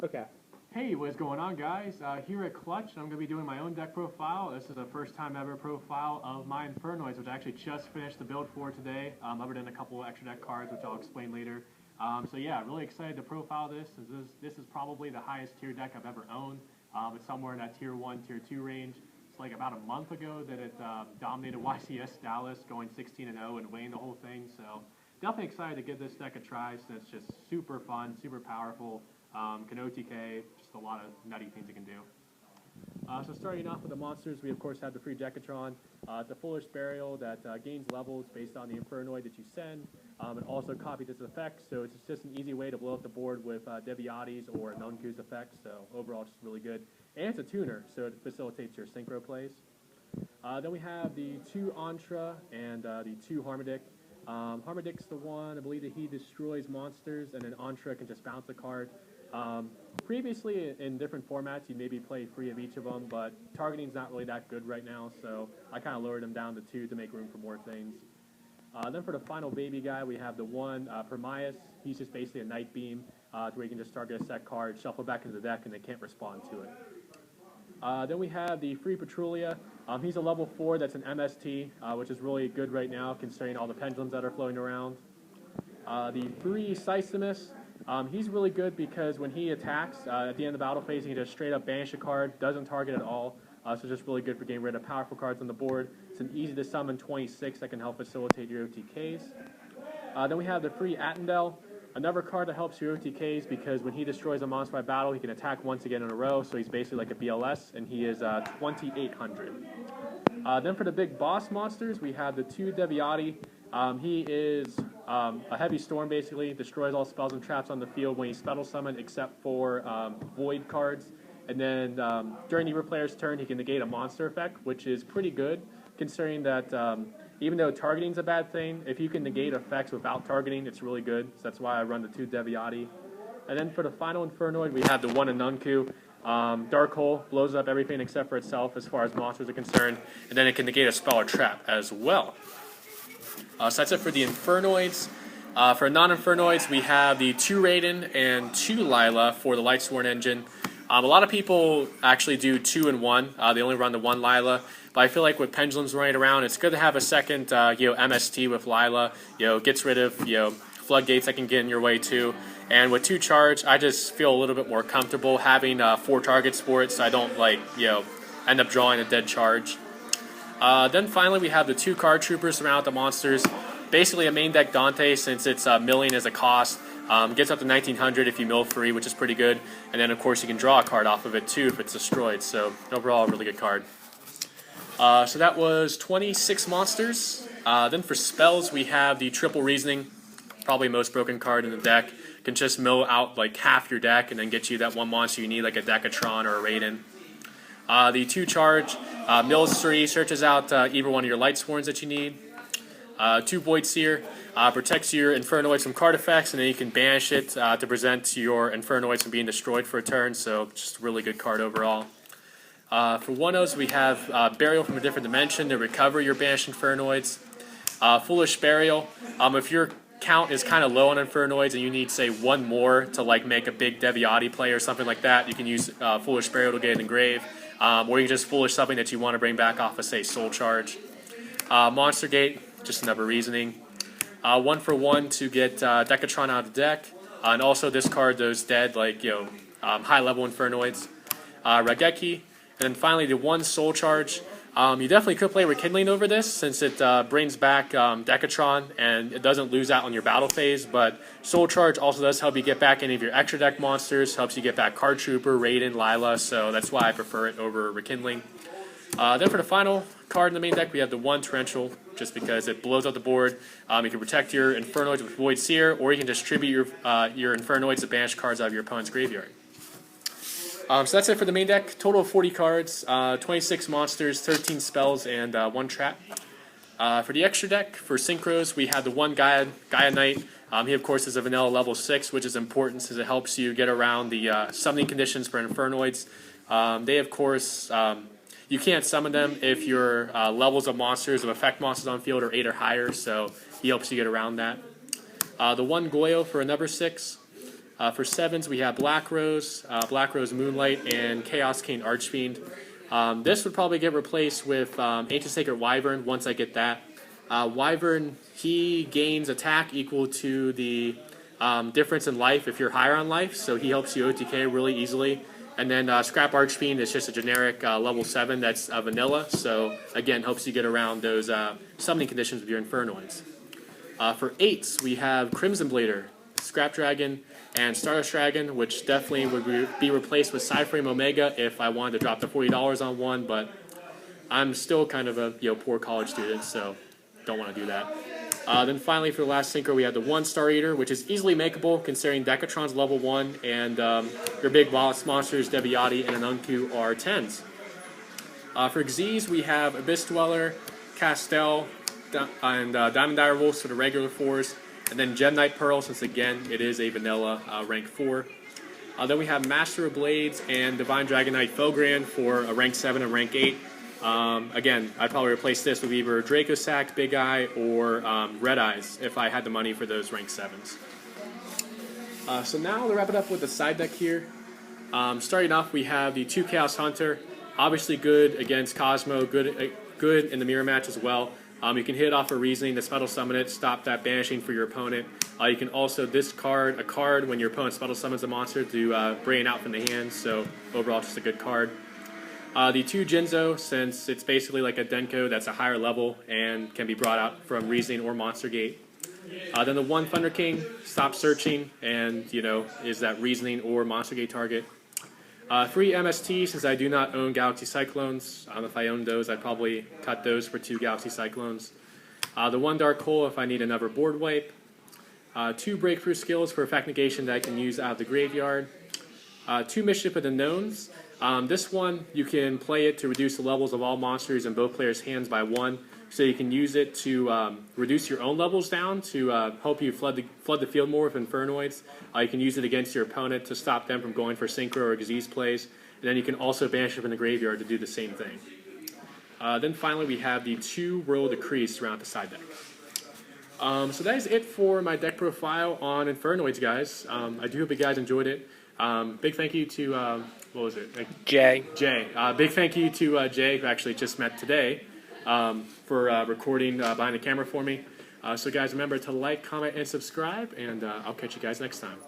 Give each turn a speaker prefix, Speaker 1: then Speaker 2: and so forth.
Speaker 1: Okay.
Speaker 2: Hey, what's going on, guys? Here at Clutch, I'm going to be doing my own deck profile. This is a first time ever profile of my Infernoids, which I actually just finished the build for today, other than a couple of extra deck cards, which I'll explain later. So yeah, really excited to profile this. This is probably the highest tier deck I've ever owned. It's somewhere in that tier 1, tier 2 range. It's like about a month ago that it dominated YCS Dallas, going 16-0 and winning the whole thing. So definitely excited to give this deck a try, since it's just super fun, super powerful. Can OTK, just a lot of nutty things it can do. So starting off with the monsters, we of course have the free Decatron. It's a Foolish Burial that gains levels based on the Infernoid that you send, and also copies its effects, so it's just an easy way to blow up the board with Deviati's or Nunku's effects, so overall it's just really good. And it's a tuner, so it facilitates your synchro plays. Then we have the 2 Antra and the 2 Harmadic. Harmadic's the one, I believe that he destroys monsters, and then Antra can just bounce a card. Previously, in different formats, you maybe play free of each of them, but targeting's not really that good right now, so I kind of lowered them down to 2 to make room for more things. Then for the final baby guy, we have the 1 Permias. He's just basically a Night Beam, to where you can just target a set card, shuffle back into the deck, and they can't respond to it. Then we have the free Petrulia. He's a level 4 that's an MST, which is really good right now, considering all the pendulums that are floating around. The free Sisymus. He's really good because when he attacks, at the end of the battle phase, he can just straight up banish a card, doesn't target at all, so just really good for getting rid of powerful cards on the board. It's an easy to summon 26 that can help facilitate your OTKs. Then we have the free Attendel, another card that helps your OTKs because when he destroys a monster by battle, he can attack once again in a row, so he's basically like a BLS, and he is 2,800. Then for the big boss monsters, we have the 2 Deviati. He is a heavy storm, basically, destroys all spells and traps on the field when he's spell summoned, except for void cards. And then during either player's turn, he can negate a monster effect, which is pretty good, considering that even though targeting's a bad thing, if you can negate effects without targeting, it's really good. So that's why I run the 2 Deviati. And then for the final Infernoid, we have the 1 Anunku. Dark Hole blows up everything except for itself as far as monsters are concerned, and then it can negate a spell or trap as well. So that's it for the Infernoids. For non-Infernoids, we have the 2 Raiden and 2 Lila for the Lightsworn engine. A lot of people actually do 2 and 1. They only run the 1 Lila, but I feel like with pendulums running around, it's good to have a second MST with Lila. Gets rid of floodgates that can get in your way too. And with 2 charge, I just feel a little bit more comfortable having 4 targets for it, so I don't end up drawing a dead charge. Then finally we have the 2 card troopers around the monsters. Basically a main deck Dante, since it's milling as a cost. Gets up to 1900 if you mill free, which is pretty good. And then of course you can draw a card off of it too if it's destroyed. So overall a really good card. So that was 26 monsters. Then for spells we have the Triple Reasoning. Probably most broken card in the deck. Can just mill out like half your deck and then get you that one monster you need, like a Decatron or a Raiden. The 2 charge, mills 3, searches out either one of your Lightsworns that you need. 2 Void Seer, protects your Infernoids from card effects, and then you can banish it to prevent your Infernoids from being destroyed for a turn, so just a really good card overall. For 1-0s, we have Burial from a Different Dimension to recover your banished Infernoids. Foolish Burial, if your count is kind of low on Infernoids and you need, say, 1 more to make a big Deviati play or something like that, you can use Foolish Burial to get in the grave. Or you can just Foolish something that you want to bring back off of, say, Soul Charge. Monster Gate, just another Reasoning. 1 for 1 to get Decatron out of the deck. And also discard those dead, high-level Infernoids. Raigeki. And then finally, the 1 Soul Charge. You definitely could play Rekindling over this, since it brings back Decatron and it doesn't lose out on your battle phase, but Soul Charge also does help you get back any of your extra deck monsters, helps you get back Card Trooper, Raiden, Lila, so that's why I prefer it over Rekindling. Then for the final card in the main deck, we have the 1 Torrential, just because it blows up the board. You can protect your Infernoids with Void Seer, or you can distribute your Infernoids to banish cards out of your opponent's graveyard. So that's it for the main deck. Total of 40 cards, 26 monsters, 13 spells, and 1 trap. For the extra deck, for Synchros, we have the 1 Gaia Knight. He, of course, is a vanilla level 6, which is important since it helps you get around the summoning conditions for Infernoids. They, of course, you can't summon them if your levels of monsters, of effect monsters on field, are 8 or higher, so he helps you get around that. The 1 Goyo for another 6. For 7s, we have Black Rose Moonlight, and Chaos King Archfiend. This would probably get replaced with Ancient Sacred Wyvern once I get that. Wyvern, he gains attack equal to the difference in life if you're higher on life, so he helps you OTK really easily. And then Scrap Archfiend is just a generic level 7 that's vanilla, so again, helps you get around those summoning conditions with your Infernoids. For 8s, we have Crimson Blader, Scrap Dragon, and Stardust Dragon, which definitely would be replaced with Cyframe Omega if I wanted to drop the $40 on one, but I'm still kind of a poor college student, so don't want to do that. Then finally, for the last synchro, we have the 1 Star Eater, which is easily makeable considering Decatron's level 1, and your big boss monsters, Deviati and Anunku, are 10s. For Xyz, we have Abyss Dweller, Castel, and Diamond Dire Wolves for the regular 4s, and then Gem Knight Pearl, since again it is a vanilla rank 4. Then we have Master of Blades and Divine Dragon Knight Felgrand for a rank 7 and rank 8. Again, I'd probably replace this with either Draco Sack, Big Eye, or Red Eyes if I had the money for those rank 7s. So now to wrap it up with the side deck here. Starting off, we have the 2 Chaos Hunter, obviously good against Cosmo, good in the mirror match as well. You can hit off a Reasoning to Spell Summon it, stop that banishing for your opponent. You can also discard a card when your opponent Spell Summons a monster to bring it out from the hand, so overall just a good card. The 2 Jinzo, since it's basically like a Denko that's a higher level and can be brought out from Reasoning or Monster Gate. Then the 1 Thunder King, stop searching, and is that Reasoning or Monster Gate target. 3 MST, since I do not own Galaxy Cyclones. If I owned those, I'd probably cut those for 2 Galaxy Cyclones. The 1 Dark Hole if I need another board wipe. 2 Breakthrough Skills for effect negation that I can use out of the graveyard. 2 Mischief of the Knowns. This one, you can play it to reduce the levels of all monsters in both players' hands by 1. So you can use it to reduce your own levels down to help you flood the field more with Infernoids. You can use it against your opponent to stop them from going for Synchro or Xyz plays. And then you can also banish it from the graveyard to do the same thing. Then finally, we have the 2 Royal Decrees throughout the side deck. So that is it for my deck profile on Infernoids, guys. I do hope you guys enjoyed it. Big thank you to, what was it?
Speaker 1: Jay.
Speaker 2: Big thank you to Jay, who actually just met today, for recording behind the camera for me. So guys, remember to like, comment, and subscribe, and I'll catch you guys next time.